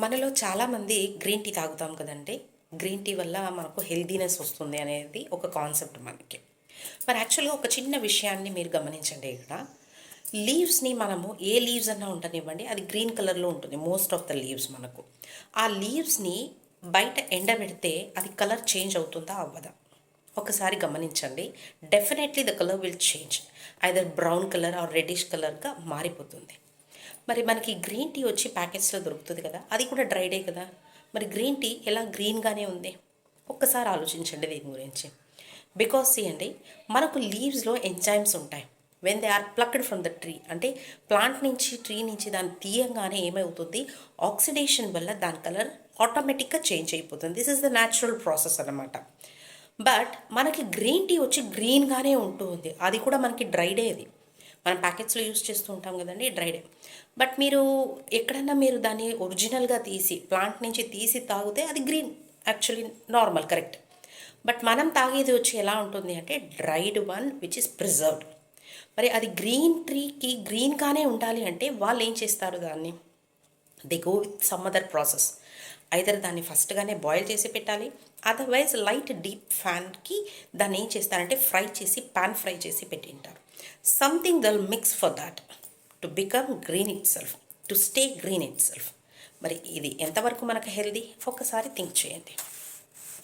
మనలో చాలామంది green tea తాగుతాం కదండి. గ్రీన్ టీ వల్ల మనకు హెల్తీనెస్ వస్తుంది అనేది ఒక కాన్సెప్ట్ మనకి. మరి యాక్చువల్గా ఒక చిన్న విషయాన్ని మీరు గమనించండి. ఇక్కడ లీవ్స్ని మనము ఏ లీవ్స్ అన్నా ఉండనివ్వండి, అది గ్రీన్ కలర్లో ఉంటుంది మోస్ట్ ఆఫ్ ద లీవ్స్. మనకు ఆ లీవ్స్ని బయట ఎండబెడితే అది కలర్ చేంజ్ అవుతుందా అవ్వదా ఒకసారి గమనించండి. Definitely the colour will change, either brown colour or reddish కలర్గా మారిపోతుంది. మరి మనకి గ్రీన్ టీ వచ్చి ప్యాకెట్స్లో దొరుకుతుంది కదా, అది కూడా డ్రైడే కదా. మరి గ్రీన్ టీ ఎలా గ్రీన్గానే ఉంది? ఒక్కసారి ఆలోచించండి దీని గురించి. బికాస్ అండి, మనకు లీవ్స్లో ఎంజైమ్స్ ఉంటాయి. When they are plucked from the tree, అంటే ప్లాంట్ నుంచి ట్రీ నుంచి దాన్ని తీయంగానే ఏమవుతుంది, ఆక్సిడేషన్ వల్ల దాని కలర్ ఆటోమేటిక్గా చేంజ్ అయిపోతుంది. This is the natural process అన్నమాట. బట్ మనకి గ్రీన్ టీ వచ్చి గ్రీన్గానే ఉంటుంది, అది కూడా మనకి డ్రైడే. అది మనం ప్యాకెట్స్లో యూస్ చేస్తూ ఉంటాం కదండి, డ్రైడే. బట్ మీరు ఎక్కడన్నా మీరు దాన్ని ఒరిజినల్గా తీసి ప్లాంట్ నుంచి తీసి తాగితే అది green, actually normal, correct. But మనం తాగేది వచ్చి ఎలా ఉంటుంది అంటే dried one which is preserved. మరి అది గ్రీన్ ట్రీకి గ్రీన్గానే ఉండాలి అంటే వాళ్ళు ఏం చేస్తారు, దాన్ని they go with some other process. Either దాన్ని ఫస్ట్గానే బాయిల్ చేసి పెట్టాలి, అదర్వైజ్ లైట్ డీప్ ఫ్యాన్కి దాన్ని ఏం చేస్తారంటే ఫ్రై చేసి, పాన్ ఫ్రై చేసి పెట్టింటారు. Something dal mix for that to become green itself, to stay green itself. మరి ఇది ఎంతవరకు మనకు హెల్దీ ఒక్కసారి థింక్ చేయండి.